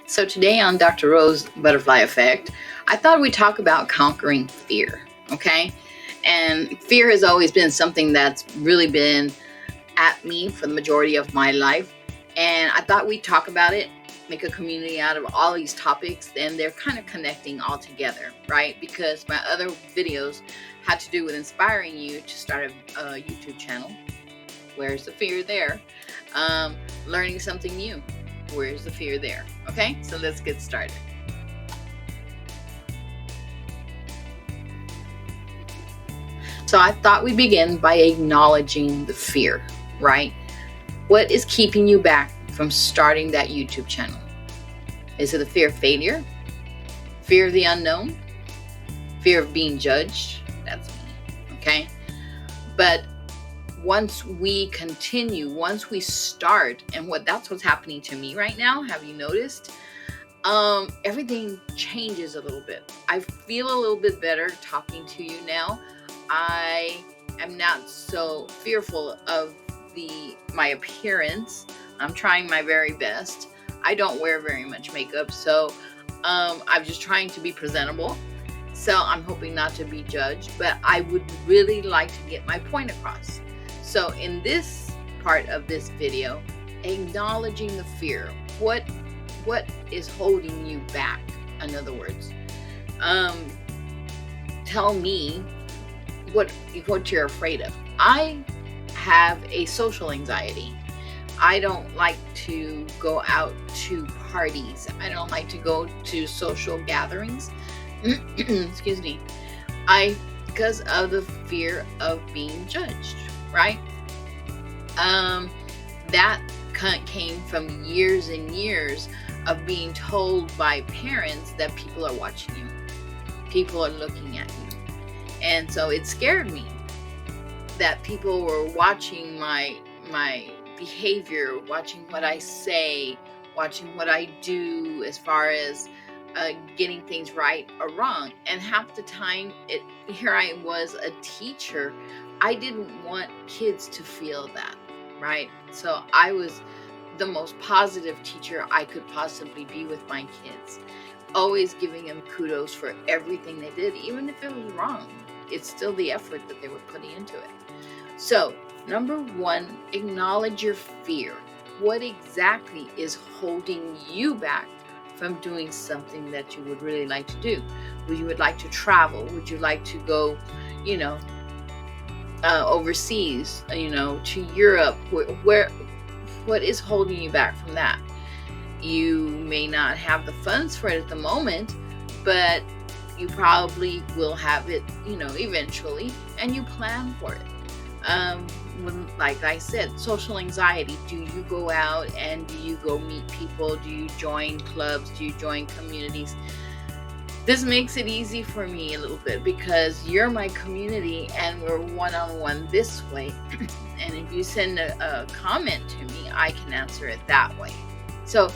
So today on Dr. Rose Butterfly Effect, I thought we'd talk about conquering fear, okay? And fear has always been something that's really been at me for the majority of my life. And I thought we'd talk about it, make a community out of all these topics, and they're kind of connecting all together, right? Because my other videos had to do with inspiring you to start a YouTube channel. Where's the fear there? Learning something new. Where's the fear there? Okay, so let's get started. So I thought we'd begin by acknowledging the fear, right? What is keeping you back from starting that YouTube channel? Is it the fear of failure? Fear of the unknown? Fear of being judged? That's me, okay? But once we continue, once we start, and that's what's happening to me right now. Have you noticed? Everything changes a little bit. I feel a little bit better talking to you now. I am not so fearful of my appearance. I'm trying my very best. I don't wear very much makeup, so I'm just trying to be presentable. So I'm hoping not to be judged, but I would really like to get my point across. So in this part of this video, acknowledging the fear, what is holding you back? In other words, tell me what you're afraid of. I have a social anxiety. I don't like to go out to parties. I don't like to go to social gatherings. Excuse me. Because of the fear of being judged, right? That came from years and years of being told by parents that people are watching you, people are looking at you, and so it scared me that people were watching my behavior, watching what I say, watching what I do as far as getting things right or wrong. And half the time, here I was a teacher. I didn't want kids to feel that, right? So I was the most positive teacher I could possibly be with my kids, always giving them kudos for everything they did, even if it was wrong. It's still the effort that they were putting into it. So, number one, acknowledge your fear. What exactly is holding you back from doing something that you would really like to do? Would you like to travel? Would you like to go, overseas, to Europe? What is holding you back from that? You may not have the funds for it at the moment, but you probably will have it, eventually, and you plan for it. Like I said, social anxiety. Do you go out and do you go meet people? Do you join clubs? Do you join communities? This makes it easy for me a little bit because you're my community and we're one-on-one this way. And if you send a comment to me, I can answer it that way. So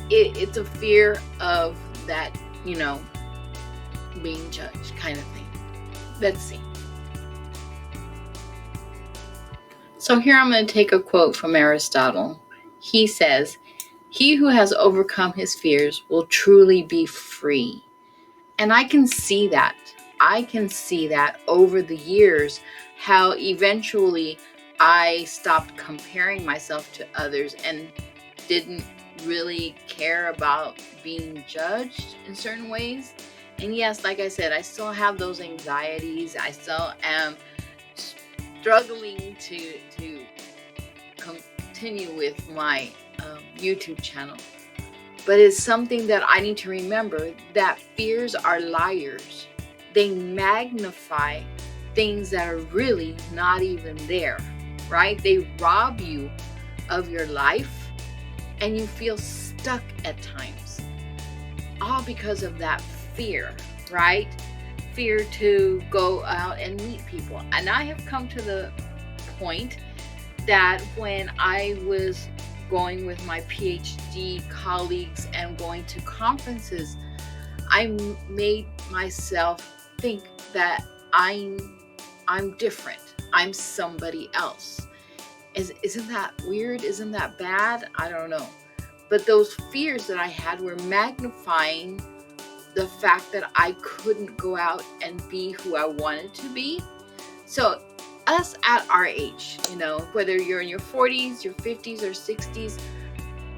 it's a fear of that, being judged kind of thing. Let's see. So here I'm going to take a quote from Aristotle. He says, "He who has overcome his fears will truly be free." And I can see that. I can see that over the years, how eventually I stopped comparing myself to others and didn't really care about being judged in certain ways. And yes, like I said, I still have those anxieties. I still am struggling to continue with my YouTube channel. But it's something that I need to remember, that fears are liars. They magnify things that are really not even there, right? They rob you of your life and you feel stuck at times. All because of that fear, right? Fear to go out and meet people. And I have come to the point that when I was going with my PhD colleagues and going to conferences, I made myself think that I'm different. I'm somebody else. Isn't that weird? Isn't that bad? I don't know. But those fears that I had were magnifying the fact that I couldn't go out and be who I wanted to be. So us at our age, whether you're in your 40s, your 50s, or 60s,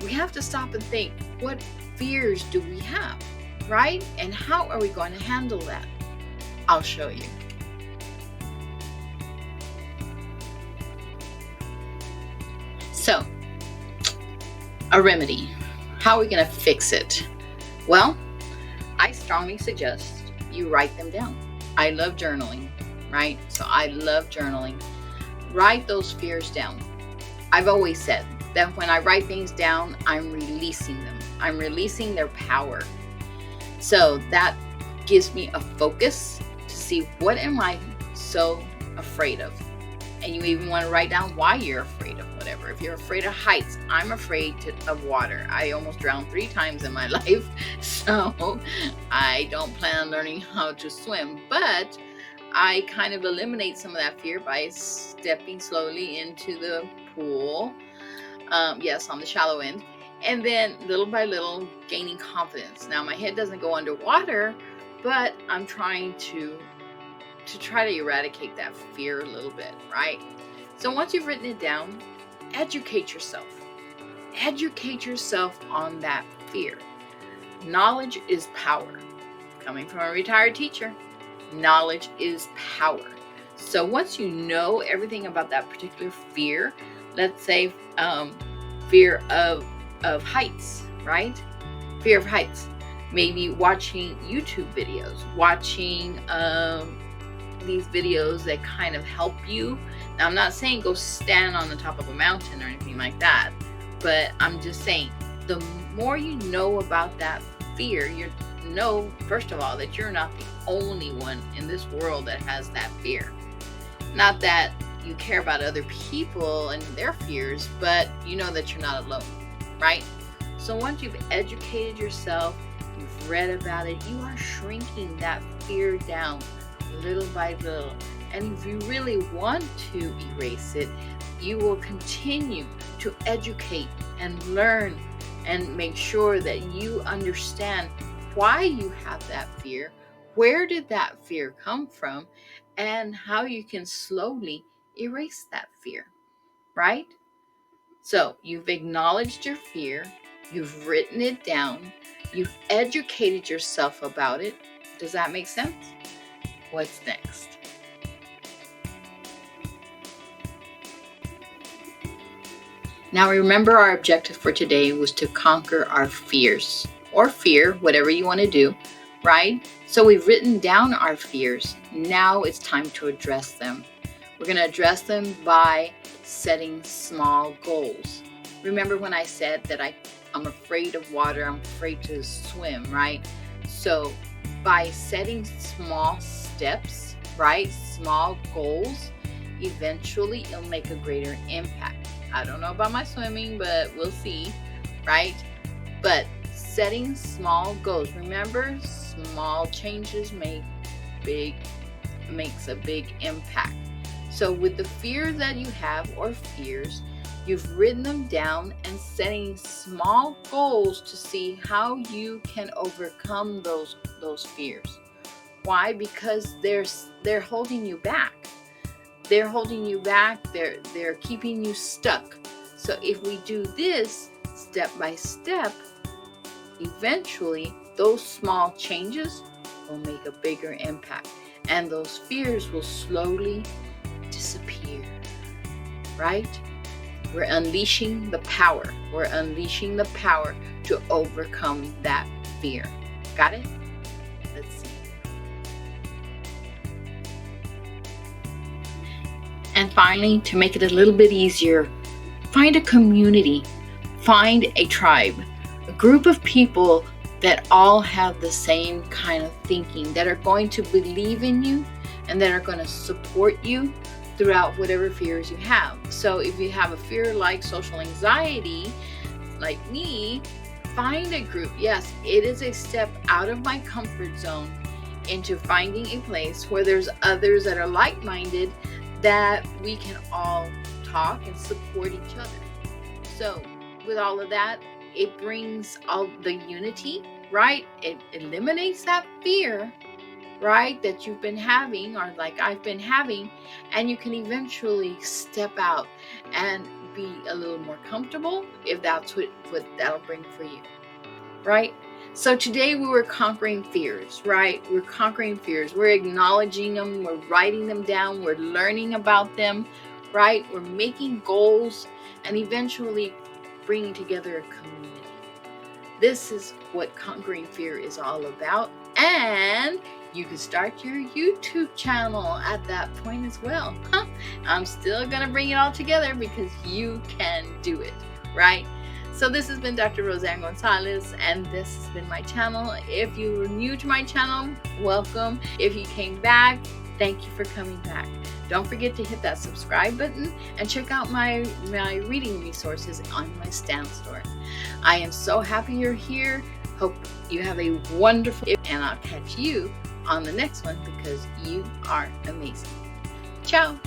we have to stop and think, what fears do we have, right? And how are we going to handle that? I'll show you. So, a remedy. How are we going to fix it? Well, I strongly suggest you write them down. I love journaling, right? So I love journaling. Write those fears down. I've always said that when I write things down, I'm releasing them. I'm releasing their power. So that gives me a focus to see, what am I so afraid of? And you even want to write down why you're afraid of whatever. If you're afraid of heights, I'm afraid of water. I almost drowned 3 times in my life. So I don't plan on learning how to swim. But I kind of eliminate some of that fear by stepping slowly into the pool. Yes, on the shallow end. And then little by little gaining confidence. Now my head doesn't go underwater, but I'm trying to eradicate that fear a little bit, right? So once you've written it down, educate yourself. Educate yourself on that fear. Knowledge is power. Coming from a retired teacher, knowledge is power. So once you know everything about that particular fear, let's say fear of heights, right? Fear of heights. Maybe watching YouTube videos, watching these videos that kind of help you. Now, I'm not saying go stand on the top of a mountain or anything like that, but I'm just saying, the more you know about that fear, you know, first of all, that you're not the only one in this world that has that fear. Not that you care about other people and their fears, but you know that you're not alone, right? So once you've educated yourself, you've read about it, you are shrinking that fear down little by little. And if you really want to erase it, you will continue to educate and learn and make sure that you understand why you have that fear, where did that fear come from, and how you can slowly erase that fear, right? So you've acknowledged your fear, you've written it down, you've educated yourself about it. Does that make sense? What's next? Now remember, our objective for today was to conquer our fears, or fear, whatever you want to do, right? So we've written down our fears. Now it's time to address them. We're going to address them by setting small goals. Remember when I said that I'm afraid of water, I'm afraid to swim, right? So by setting small steps, right? Small goals, eventually it'll make a greater impact. I don't know about my swimming, but we'll see, right? But setting small goals. Remember, small changes makes a big impact. So with the fear that you have, or fears, you've written them down and setting small goals to see how you can overcome those fears. Why? Because they're holding you back. They're holding you back. They're keeping you stuck. So if we do this step by step, eventually those small changes will make a bigger impact, and those fears will slowly disappear, right? We're unleashing the power. We're unleashing the power to overcome that fear. Got it? Let's see. And finally, to make it a little bit easier, find a community, find a tribe, a group of people that all have the same kind of thinking, that are going to believe in you and that are going to support you throughout whatever fears you have. So if you have a fear like social anxiety, like me, find a group. Yes, it is a step out of my comfort zone into finding a place where there's others that are like-minded, that we can all talk and support each other. So with all of that, it brings all the unity, right? It eliminates that fear, right, that you've been having, or like I've been having, and you can eventually step out and be a little more comfortable if that's what that'll bring for you, right? So today we were conquering fears, right? We're conquering fears. We're acknowledging them. We're writing them down. We're learning about them, right? We're making goals and eventually bringing together a community. This is what conquering fear is all about. And you can start your YouTube channel at that point as well. I'm still going to bring it all together because you can do it, right? So this has been Dr. Roseanne Gonzalez, and this has been my channel. If you were new to my channel, welcome. If you came back, thank you for coming back. Don't forget to hit that subscribe button and check out my reading resources on my Stan store. I am so happy you're here. Hope you have a wonderful, and I'll catch you on the next one because you are amazing. Ciao.